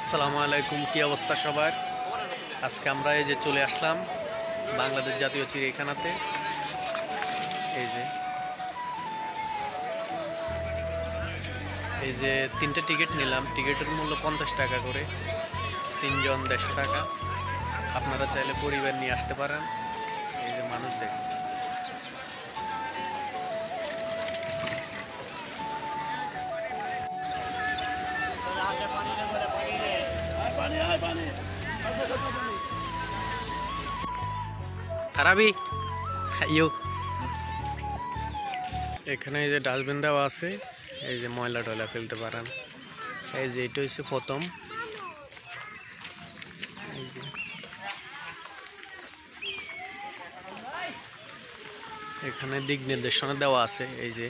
আসসালামু আলাইকুম, কি অবস্থা সবার? আজকে আমরা এই যে চলে আসলাম বাংলাদেশ জাতীয় চিড়িয়াখানাতে। এই যে তিনটে টিকিট নিলাম, টিকিটের মূল্য 50 টাকা করে, তিনজন 150 টাকা। আপনারা চাইলে পরিবার নিয়ে আসতে পারেন। এই যে মানুষ দেখুন। খারাপই ইউ এখানে এই যে ডাস্টবিন দেওয়া আছে, এই যে ময়লা টয়লা ফেলতে পারেন। এই যে এটা হচ্ছে প্রথম, এই যে এখানে দিক নির্দেশনা দেওয়া আছে। এই যে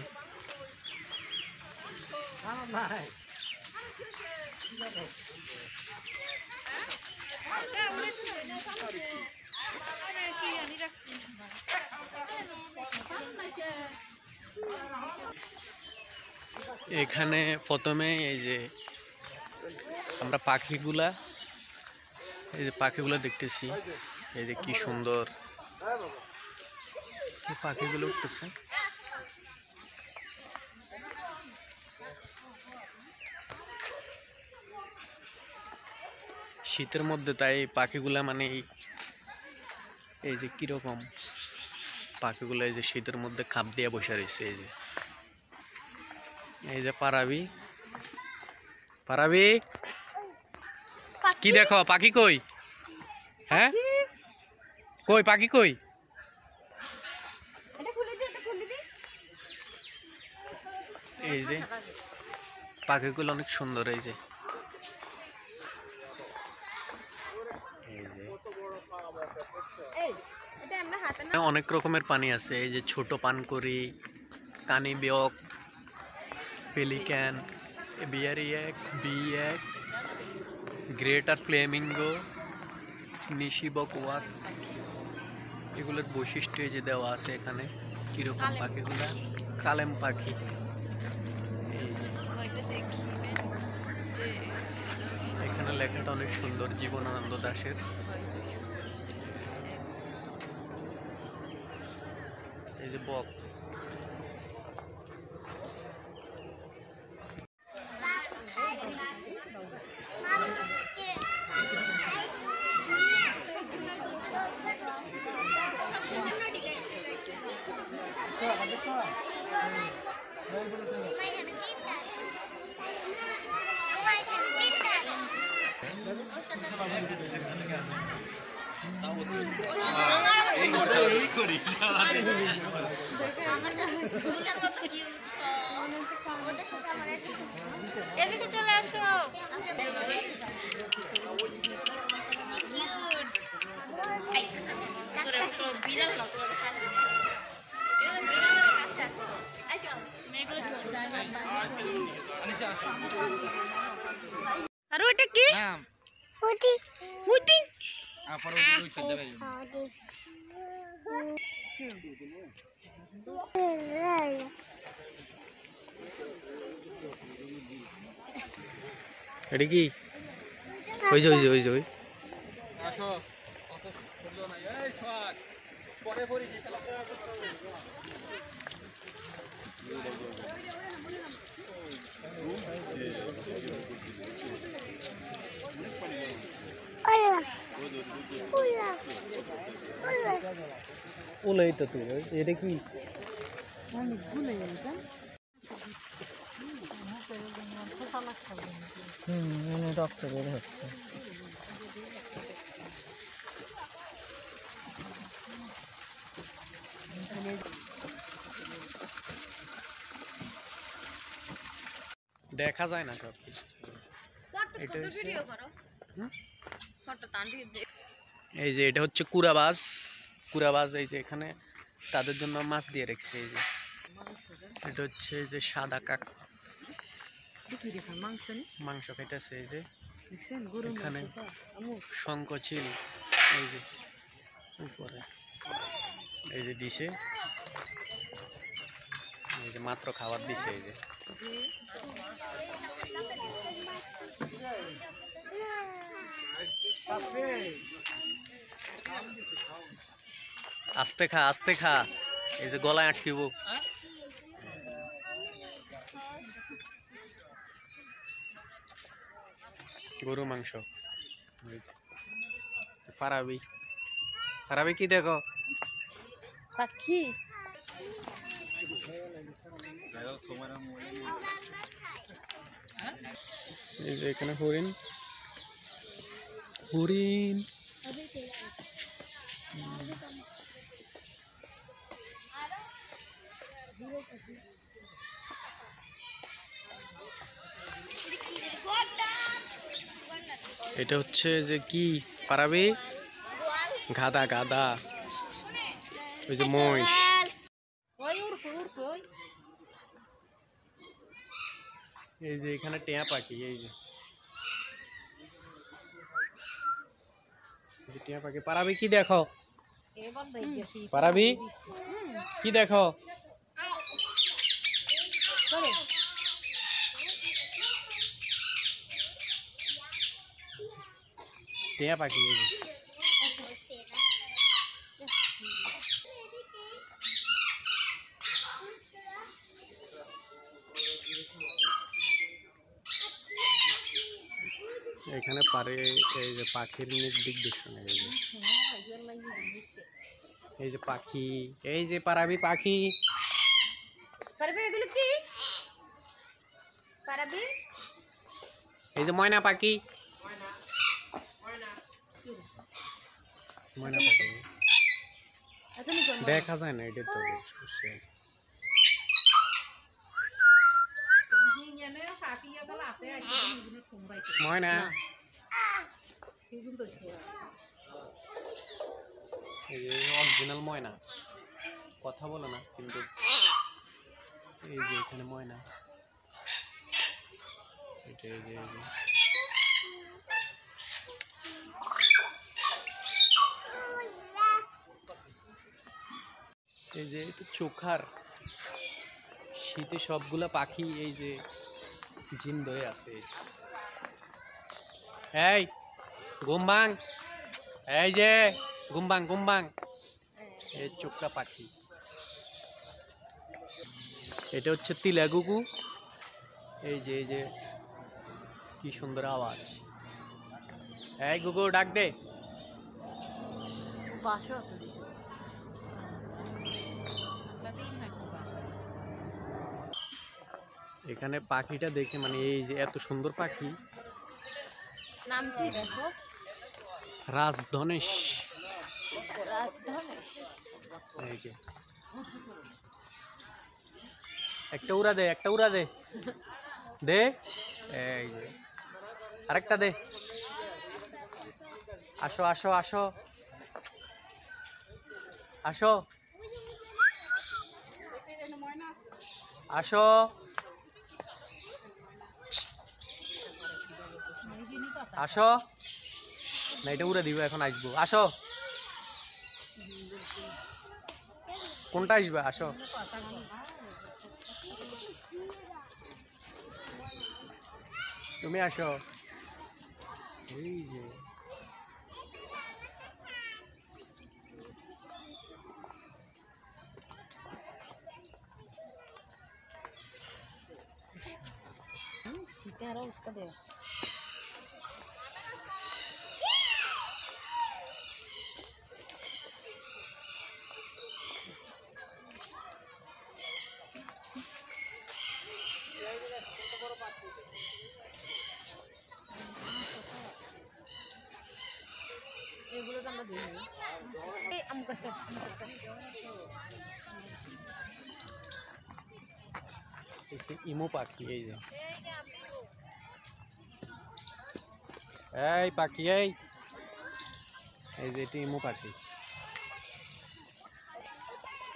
এখানে প্রথমে এই যে আমরা পাখিগুলা দেখতেছি। এই যে কি সুন্দর পাখিগুলো উঠতেছে। শীতের মধ্যে তাই পাখিগুলা মানে এই যে কিরকম পাখিগুলো এই যে শীতের মধ্যে খাপ দিয়ে বসে রয়েছে। এই যে পারাবি কি দেখো, পাখি কই? হ্যাঁ কই পাখি কই? এই যে পাখিগুলো অনেক সুন্দর। এই যে অনেক রকমের পানি আছে। এই যে ছোট পানকড়ি, কানি বিয়ক, পেলিক্যান, বিয়াক, গ্রেটার ফ্লেমিঙ্গো, নিশিবক ওয়াক, এগুলোর বৈশিষ্ট্য এই যে দেওয়া আছে এখানে। কিরকম পাখিগুলা? কালেম পাখি। এখানে লেখাটা অনেক সুন্দর, জীবনানন্দ দাশের। এই যে বক, এদিকে চলে আসো। আর ওটা কি? হুতি হুতি। এটা কি? ওই যে আসো, অত সুন্দর না। এই শট পরে পরি যে খেলা ওলাই তো তুই। এটা কি? রক্ত বের হচ্ছে। দেখা যায় না সব কিছু। এই যে এটা হচ্ছে কুরাবাজ। এই যে এখানে তাদের জন্য মাছ দিয়ে রেখেছে। এই যে এটা হচ্ছে যে সাদা কাক, মাংস খাইতেছে। এই যে এখানে শঙ্খচিল, এই যে উপরে এই যে দিছে, এই যে মাত্র খাবার দিছে। এই যে আস্তে খা, আস্তে খা, এই যে গলায় আটকিব। গরু মাংস। ফারাবি, ফারাবি কি দেখো? পাখি। এই যে এখানে হরিণ, হরিণ। এটা হচ্ছে যে কি পারাবি? গাদা, গাদা। ওই যে মহিষ। এই যে এখানে টিয়া পাখি, এই যে টিয়া পাখি। পারাবি কি দেখো? পারাবি কি দেখো? টিয়া পাখি, এই যে। এখানে পারে এই যে পাখির দিক দেখুন, এই যে পাখি, এই যে পারাবি পাখি। পারাবি এগুলো কি? পারাবি এই যে ময়না পাখি, ময়না পাখি দেখা যায় না, এটা তো ময়না। এই যে অরিজিনাল ময়না, কথা বলে না কিন্তু। এই যে এখানে ময়না, এটা এই যে এই যে এটা চোখার শীতে সবগুলা পাখি এই যে জিম ধরে আছে। এই গুমবাং, এই যে গুমবাং, গুমবাং, এই চোখটা পাখি। এটা হচ্ছে তিলাগুগু। এই যে কি সুন্দর আওয়াজ। এই গুগু ডাক দে। এখানে পাখিটা দেখে মানে এই যে এত সুন্দর পাখি। নাম কি দেখো? রাজধনেশ। রাজধনেশ। এই যে একটা উড়া দে, একটা উড়া দে, দে। এই যে আরেকটা দে। আসো, আসো, আসো, আসো, আসো। আসো না, এটা উড়ে দিব, এখন আসবো। আসো, কোনটা আসবে? আসো। তুমি আসো। এই যে सीतारा उसका दे। এগুলো তো আমরা দিই না। এই আমকা সব ইমু পাখি। এই যে এই পাখি, এই যে এটি ইমু পাখি। এই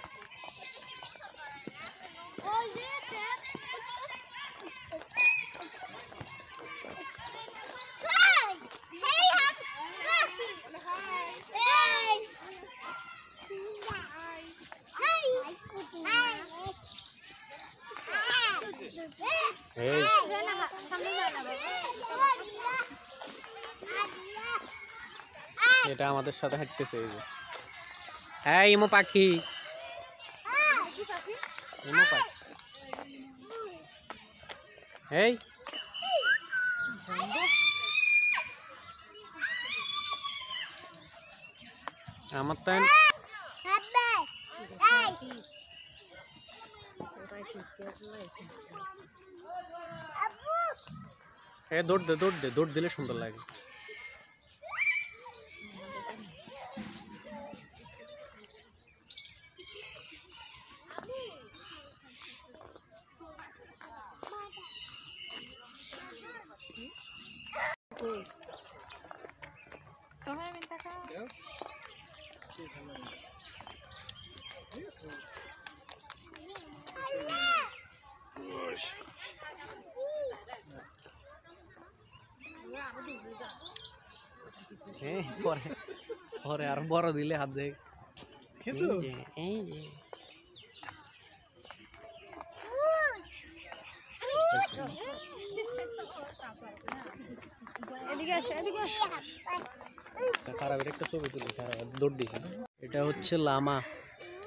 এটা আমাদের সাথে হাঁটতেছে এই যে। হ্যাঁ ইমো পাখি, ইমো পাখি। এই আমার তাই দৌড় দে, দৌড় দে, দৌড় দিলে সুন্দর লাগে। হ্যাঁ পরে পরে আর বড় দিলে হাত দেয়। এই যে খারাপ একটা ছবি তুলি, খারাপ দৌড় দিছে। এটা হচ্ছে লামা,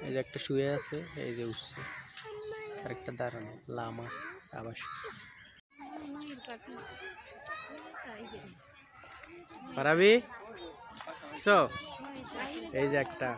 এই যে একটা শুয়ে আছে, এই যে উঠছে, আর একটা দাঁড়ানো লামা আবার। পারাবি সো এই যে একটা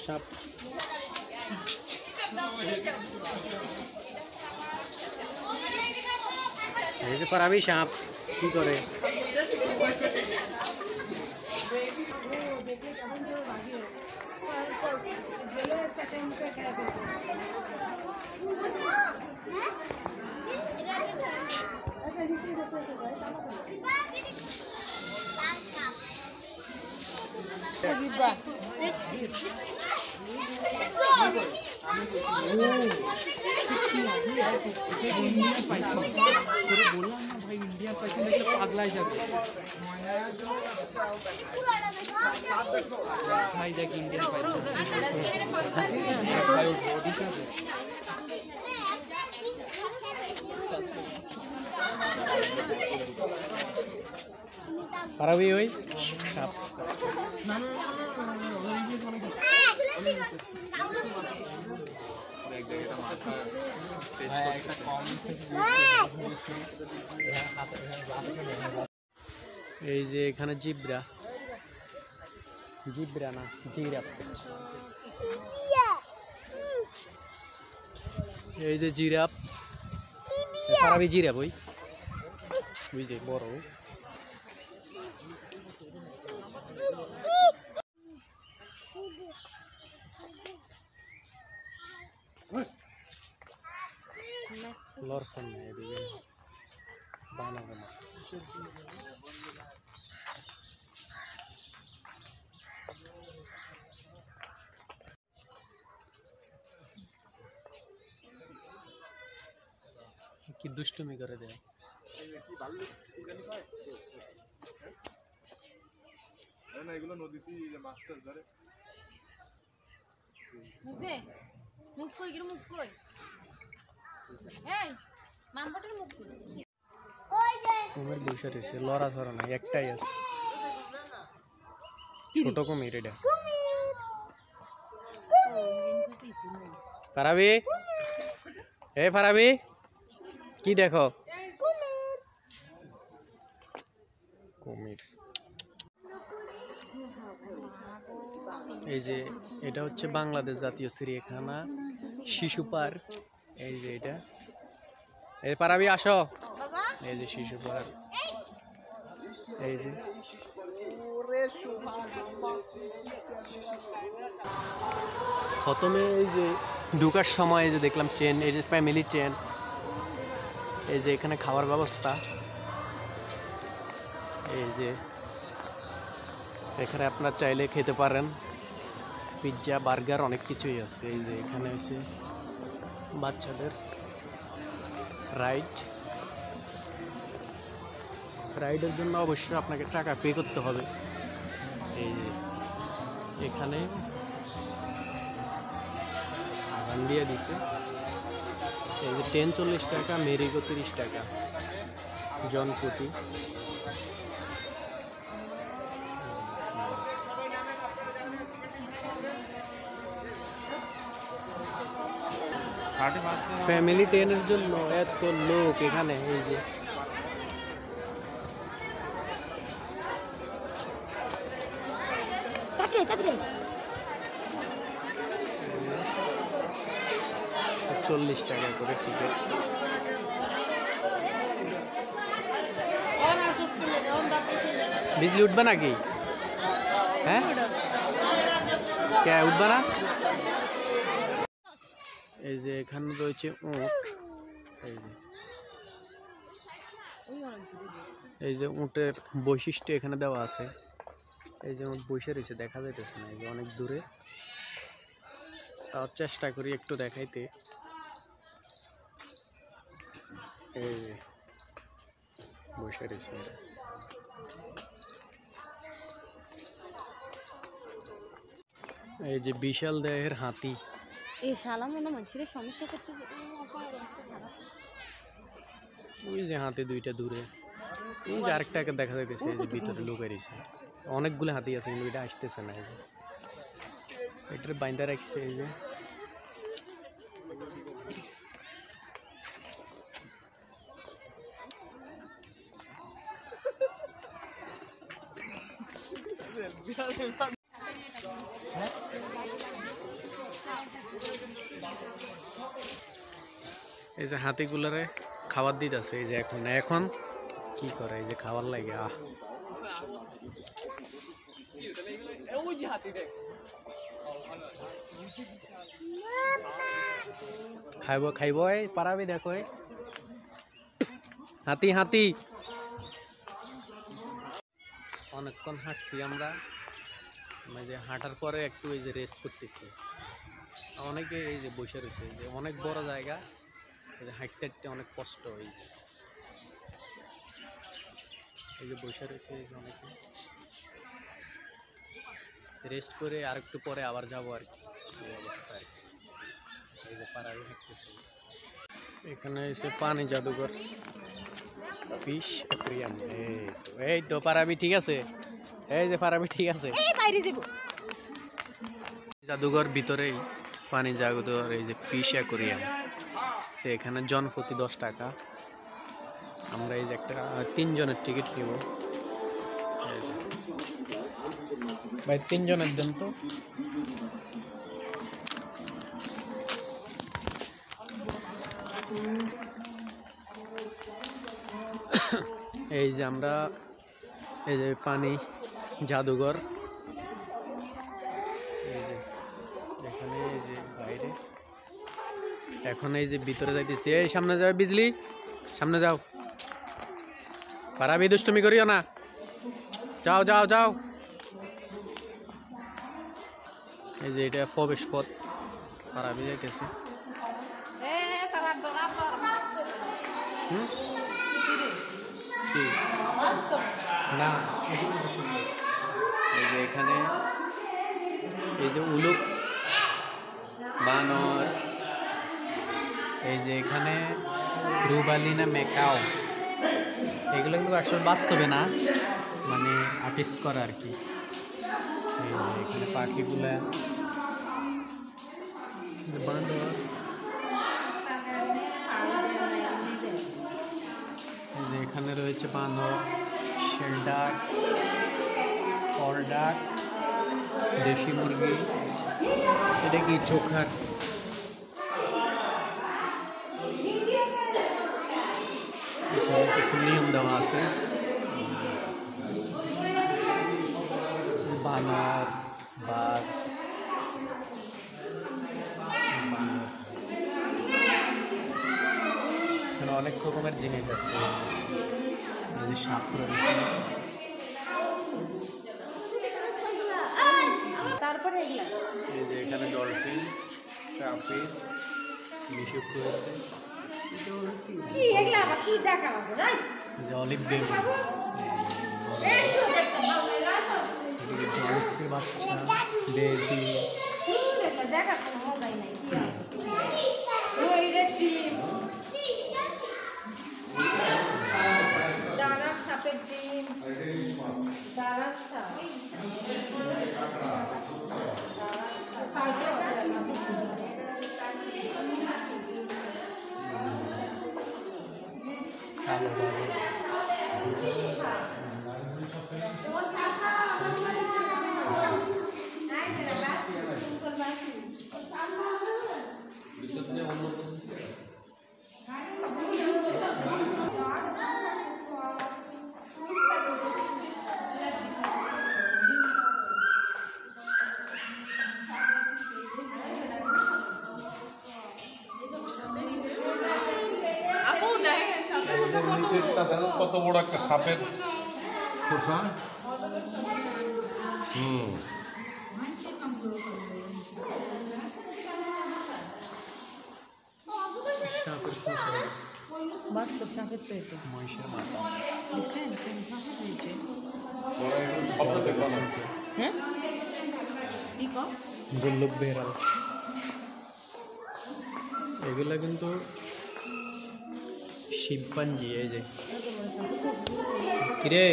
সাপ। এই যে পারাবি সাপ কি করে? পাগলাই যাবে ভাই, দেখ ইন্ডিয়ান পারাবি ওই সাপ। এই যে এখানে জিব্রা, জিব্রা না জিরাফ, এই যে জিরাফ। পারাবি জিরাফ ওই ওই যে বড়। লরসন এদিকে বানাবো না। কি দুষ্টুমি করে দেয়। এগুলো নদীতে মাছটা ধরে। মুখ কই গিয়ে মুখ কই? এই মামবাটার মুখ কই? কুমির দুইশোর এসে লড়া ছড়া নাই, একটাই আছে ছোট কুমির। এটা পারাবি, এ পারাবি কি দেখো? কুমির। এই যে এটা হচ্ছে বাংলাদেশ জাতীয় চিড়িয়াখানা শিশু পার্ক। এই যে এটা, এই পারাবি আসো, এই যে শিশু পার্ক। এই যে প্রথমে এই যে ঢোকার সময় এই যে দেখলাম ট্রেন, এই যে ফ্যামিলি ট্রেন। এই যে এখানে খাওয়ার ব্যবস্থা, এই যে এখানে আপনার চাইলে খেতে পারেন, পিৎজা বার্গার অনেক কিছুই আছে। এই যে এখানে হচ্ছে বাচ্চাদের রাইডের জন্য অবশ্যই আপনাকে টাকা পে করতে হবে। এই যে এখানে আগান দিয়ে দিছে। এই যে ট্রেন 40 টাকা, মেরিগো 30 টাকা জনপ্রতি। ফ্যামিলি ট্রেনের জন্য এত লোক এখানে। এই যে তাকে 40 টাকা করে টিকিট। বিজলি উঠবে নাকি? হ্যাঁ, কে উঠবে না? এই যে এখানে রয়েছে উট। এই যে উটের বৈশিষ্ট্য এখানে দেওয়া আছে। এই যে উট বসে রয়েছে, দেখা যাইতেছে না, এই যে অনেক দূরে। তাও চেষ্টা করি একটু দেখাইতে। এই যে বসে রয়েছে। এই যে বিশাল দেহের হাতি। এই শালা মনে মানুষের সমস্যা করছে। ওই যে হাতি দুইটা দূরে। এই যে আরেকটাকে দেখা যাইতেছে, এই যে ভিতরে লুকাই রয়েছে। অনেকগুলো হাতি আছে কিন্তু এটা আসতেছে না। এই যে এটার বাইন্দা রাখছে। এই যে এই যে হাতিগুলারে খাবার দিতেছে। এই যে এখন কি করে, এই যে খাবার লাগে। খাইব পারাবি। দেখো হাতি অনেকক্ষণ হাঁটছি আমরা। যে হাঁটার পরে একটু এই যে রেস্ট করতেছি। অনেকে এই যে বসে রয়েছে। এই যে অনেক বড় জায়গা, এই যে হাঁটতে অনেক কষ্ট। এই যে বসে রয়েছে। এই যে অনেকে রেস্ট করে আর একটু পরে আবার যাবো আর কি, এই অবস্থা আর কি। এই যে পাড়ায় হাঁটতেছে। এখানে এসে পানি জাদুঘর, ফিশ অ্যাকুয়ারিয়াম। এই তো পারাবি ঠিক আছে। এই যে পারাবি ঠিক আছে। জাদুঘর ভিতরেই পানি জাদুঘর। এই যে ফিশ অ্যাকুয়ারিয়াম, এখানে জনপ্রতি 10 টাকা। আমরা এই যে একটা 3 জনের টিকিট নিব। ভাই 3 জনের দেন তো। এই যে আমরা এই যে পানি জাদুঘর। এই যে এখানে এই যে বাইরে, এখন এই যে ভিতরে যাইতেছি। এই সামনে যাও বিজলি, সামনে যাও। পারাবি দুষ্টুমি করিও না, যাও যাও যাও। এই যে এটা প্রবেশ পথ, পারাবি যাইতেছে। না এই যে এখানে এই যে উলুক বানর। এই যে এখানে রুবালি না মেকাও, এগুলো কিন্তু আসলে বাস্তবে না, মানে আর্টিস্ট করা আর কি। এই যে এখানে পাখিগুলা, বানর। এই যে এখানে রয়েছে বানর, শেলডাক, কলডাক, দেশি মুরগি। এটা কি চোখার। এখানে কিছু নিয়ম দেওয়া আছে। বানর, বাঘ, এখানে অনেক রকমের জিনিস আছে। এই যে সাপ রয়েছে। এই যে এখানে ডলফিন, ট্রাফিক, মিশুক রয়েছে। কি এগুলা আবার কি দেখা আছে না যে অলিভ বেবি একটু দেখতে ভালো লাগে জলস্থির বাচ্চা বেবি এটা দেখা কোনো মজাই নাই ওই রে ডিম দাঁড়া সাপের ডিম দাঁড়া সাপ সাইডে ওটা মাছ কালো বাবু নিচেরটা দেখো কত বড় একটা সাপের খোসা। সাপের খোসা বাস্তব সাপের তো এটা মহিষের মাথা দেখছেন কোন সাপের হয়েছে শব্দ দেখো না। হ্যাঁ কি কো গোল্লক বেড়াল এগুলা কিন্তু শিম্পাঞ্জি এই যে কিরে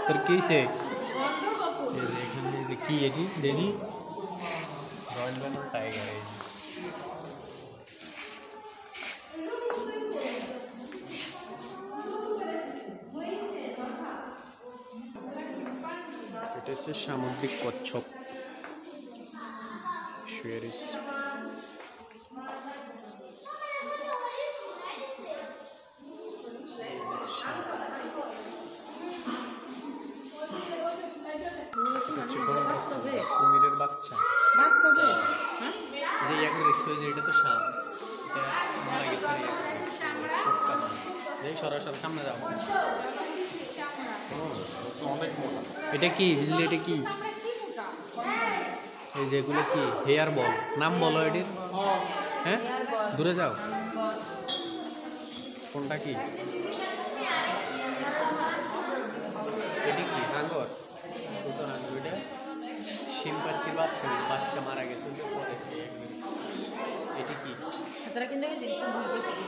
তোর কি হয়েছে এই যে এখানে এই যে কি এটি দেখি রয়্যাল বেঙ্গল টাইগার এই যে এটা হচ্ছে সামুদ্রিক কচ্ছপ শুয়ারিস কুমিরের বাচ্চা বাস্তবে হ্যাঁ যে ইয়াকে দেখছো যে এটা তো সাপ এটা মারা গেছে ছোট্টা মাছ এই সরাসরি সামনে যাও অনেক মোটা। এটা কি বুঝলি এটা কি এই যেগুলো কি হেয়ার বল নাম বলো এটির হ্যাঁ দূরে যাও কোনটা কি এটি কি হাঙ্গর দুটো হাঙ্গর এটা শিম্পাঞ্জির বাচ্চা বাচ্চা মারা গেছে ওদের পরে এটি কি তারা কিন্তু এই জিনিসটা ভুল করছে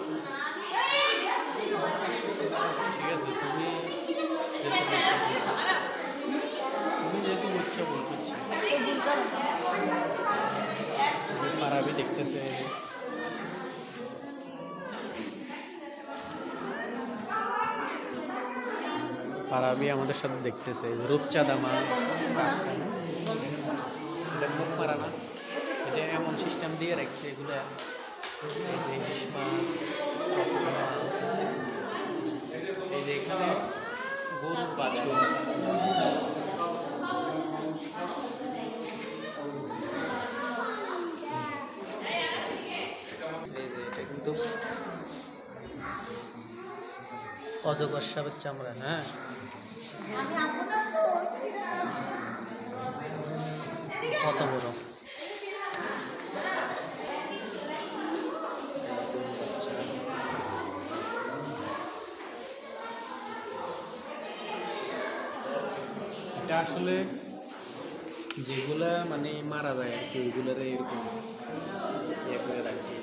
ঠিক আছে তুমি যেহেতু বুঝছো ভুল করছো পারাবি দেখতেছে পারাবি আমাদের সাথে দেখতেছে রূপচাঁদা মাছ এটা মুখ মারা না এটা এমন সিস্টেম দিয়ে রাখছে এগুলো ইলিশ মাছ কাতলা মাছ এই যে এখানে গরুর বাছুর এটা কিন্তু অজগর সাপের চামড়া হ্যাঁ কত বড় এটা আসলে যেগুলা মানে মারা যায় আর কি ওইগুলার এরকম ইয়ে করে রাখি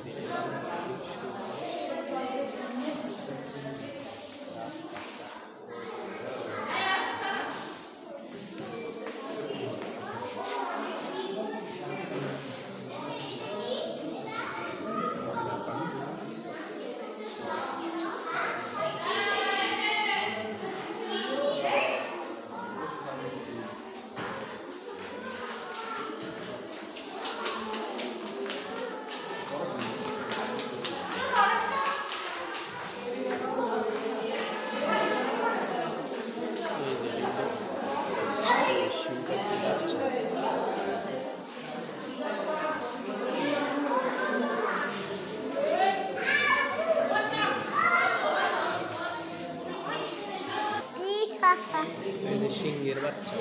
সিংহের বাচ্চা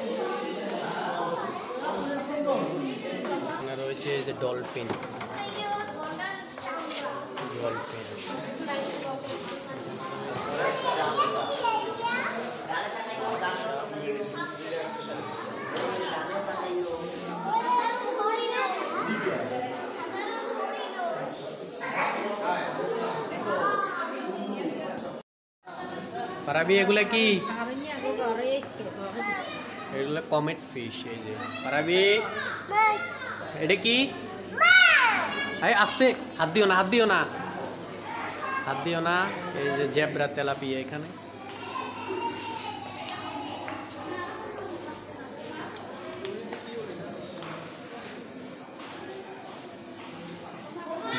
এখানে রয়েছে যে ডলফিন পারাবি এগুলা কি? Harusnya aku goreng, goreng. এগুলা কমেট ফিশ। এই যে পারাবি, এটা কি? এই আস্তে, হাত দিও না, হাত দিও না, হাত দিও না। এই যে জেব্রা তেলাপিয়া এখানে।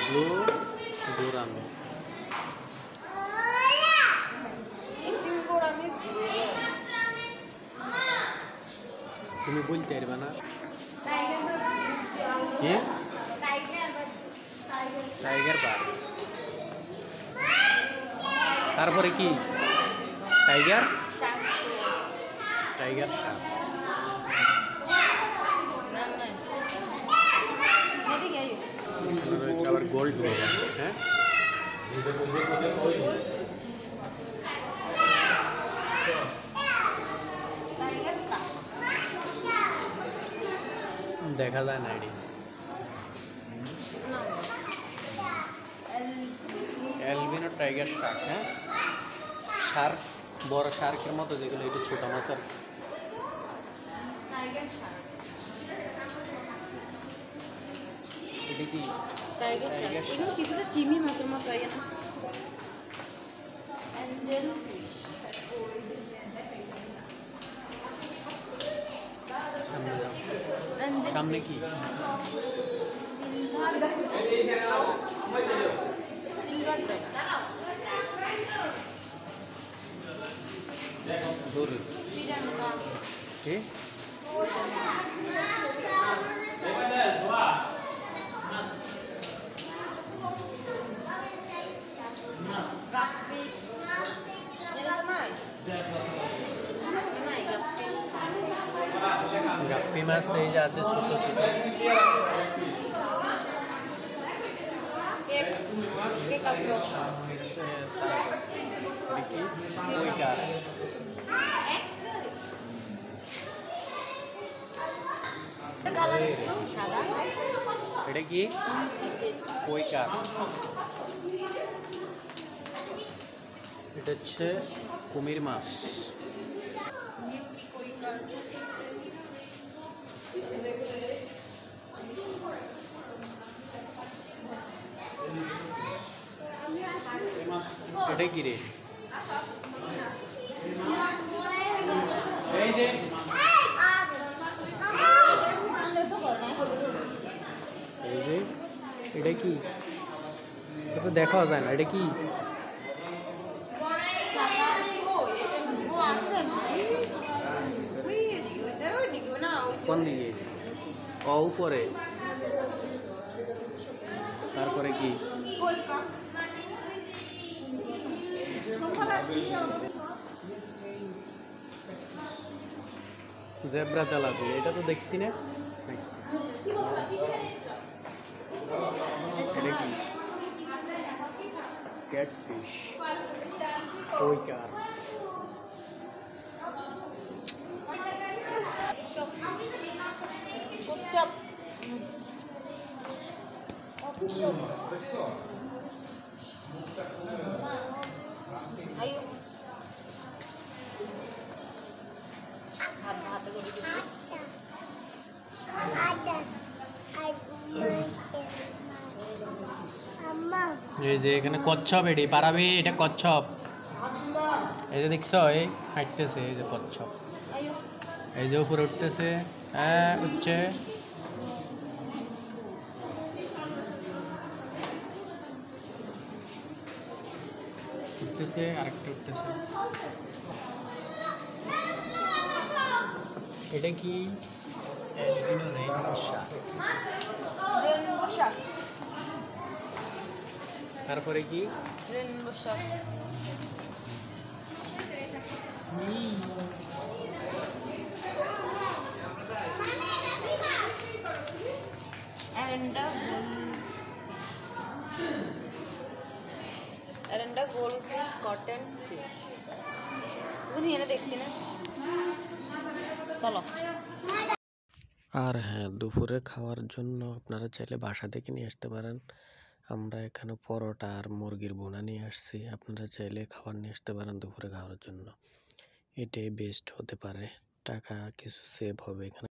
ব্লু ডোরামে। Isim gorengnya তুমি বলতে পারবে না কি? Tiger park. তারপরে কি? Tiger, tiger Shark. রয়েছে আবার গোল্ড বেগার। হ্যাঁ, দেখা যায় না এটি। Albino tiger Shark. হ্যাঁ, শার্ক, বড় শার্কের মতো যেগুলো, একটু ছোট মাছের। এটা কি? Tiger Tiger shark. Ini kisahnya Jimmy masuk mata ya. Angel fish. সামনে যাও। Angel সামনে কি? silver tag. দূর Piranha. কি? Gapi. Ini kenai. Kenai gapi. গাপ্পি মাছ এই যে আছে ছোট ছোট। Kek. Kek apa? এটা কি? কৈকার। Kalah itu salah. এটা কি? কৈকার। এটা হচ্ছে কুমির মাছ। এটা কি রে? এই যে এই যে এটা কি? এটা তো দেখাও যায় না। এটা কি? কোন দিকে? ও উপরে। তারপরে কি? Zebra tilapia. এটা তো দেখছি না। এটা কি? Catfish, কৈকার। Kucap. Ayo. Hati-hati gue gitu sih. এই যে এখানে কচ্ছপ। এটি পারাবি, এটা কচ্ছপ। এই যে দেখছো, এই হাঁটতেছে। এই যে কচ্ছপ, Ayo. এই যে উপরে উঠতেছে। হ্যাঁ, উঠছে। উঠতেছে, আরেকটা উঠতেছে। এটা কি? Albino rainbow Shark. Rainbow shark. তারপরে কি? Rainbow shark. Arenda goldfish. Arenda goldfish, cotton fish. Ini এনে দেখছি না। চলো। আর হ্যাঁ, দুপুরে খাওয়ার জন্য আপনারা চাইলে বাসা থেকে নিয়ে আসতে পারেন। আমরা এখানে পরোটা আর মুরগির ভুনা নিয়ে আসছি, আপনারা চাইলে খাবার নিয়ে আসতে পারেন দুপুরে খাওয়ার জন্য। এটাই বেস্ট হতে পারে, টাকা কিছু সেভ হবে এখানে।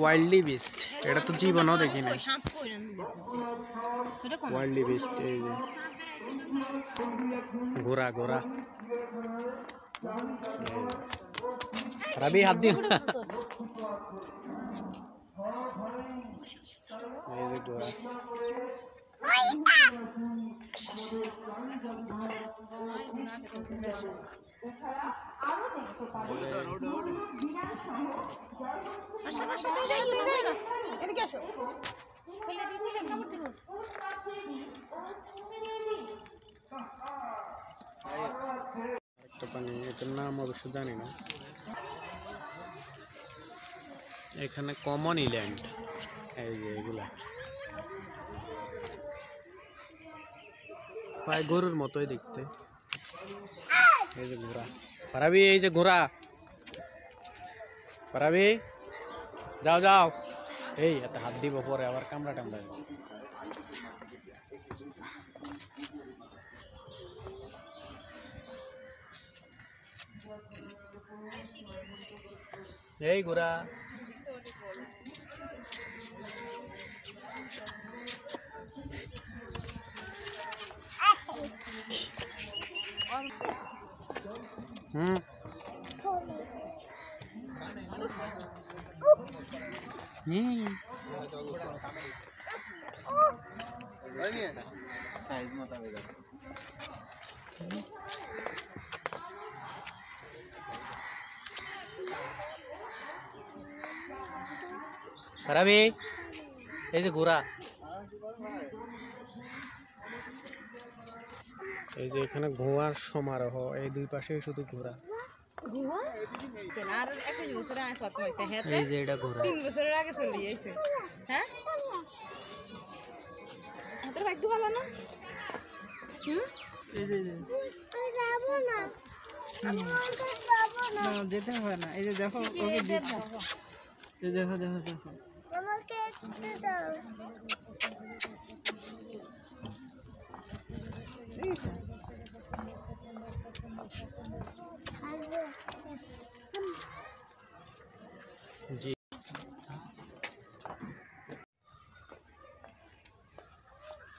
ওয়াইল্ডলি বিস্ট, এটা তো জীবনও দেখি না। ওয়াইল্ডলি বিস্ট, এই যে ঘোড়া ঘোড়া। রাবি হাত দিও। এই যে ঘোড়া। একটা পানি, এটার নাম অবশ্য জানি না। এখানে কমন ইল্যান্ড, এই যে এগুলা প্রায় গরুর মতোই দেখতে। এই যে ঘোড়া পারাবি, এই যে ঘোড়া পারাবি, যাও যাও। এই এত হাত দিব পরে আবার কামড়া টামড়া। এই ঘোড়া পারাবি, এই যে ঘোড়া। এই যে এখানে ঘোড়ার সমারোহ, এই দুই পাশে শুধু ঘোড়া। এই যে এটা ঘোড়া। 3 বছরের আগে চলে গেছে। হ্যাঁ তোর ভাগ্য ভালো না। এই যে যাবো না, যেতে হবে না। এই যে দেখো ওকে দেখো, দেখো দেখো দেখো আমাকে একটু দাও। জি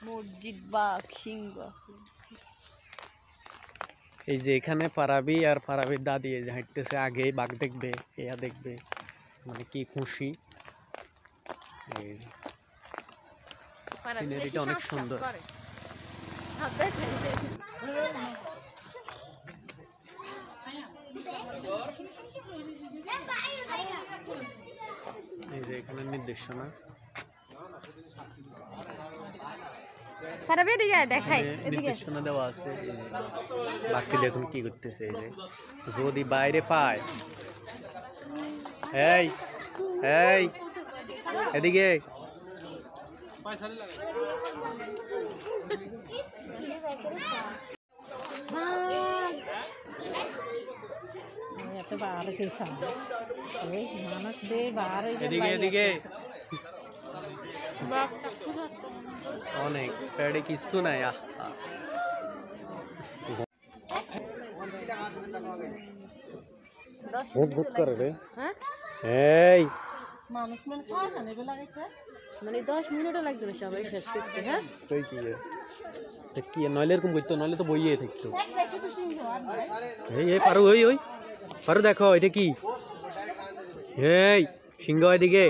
মসজিদ বাগ সিংহ। এই যে এখানে পারাবি আর পারাবির দাদি এই যে হাঁটতেছে, আগেই বাঘ দেখবে, এয়া দেখবে, মানে কি খুশি। এই যে সিনারিটা অনেক সুন্দর। এই যে এখানে নির্দেশনা, নির্দেশনা দেওয়া আছে। বাঘটি দেখুন কি করতেছে, এই যে যদি বাইরে পায়। এই এই এদিকে এদিকে এদিকে অনেক পেড়ে কিছু নাই। ভুক করে রে। এই মানুষ মানে খাওয়া না নেবে লাগাইছে, মানে 10 মিনিটও লাগবে না সবাই শেষ করতে। হ্যাঁ তুই কি কি নইলে এরকম বইতো, নইলে তো বইয়ে থাকতো। এই এই পারু, ওই ওই পারু দেখো এটা কি। এই সিংহ এদিকে।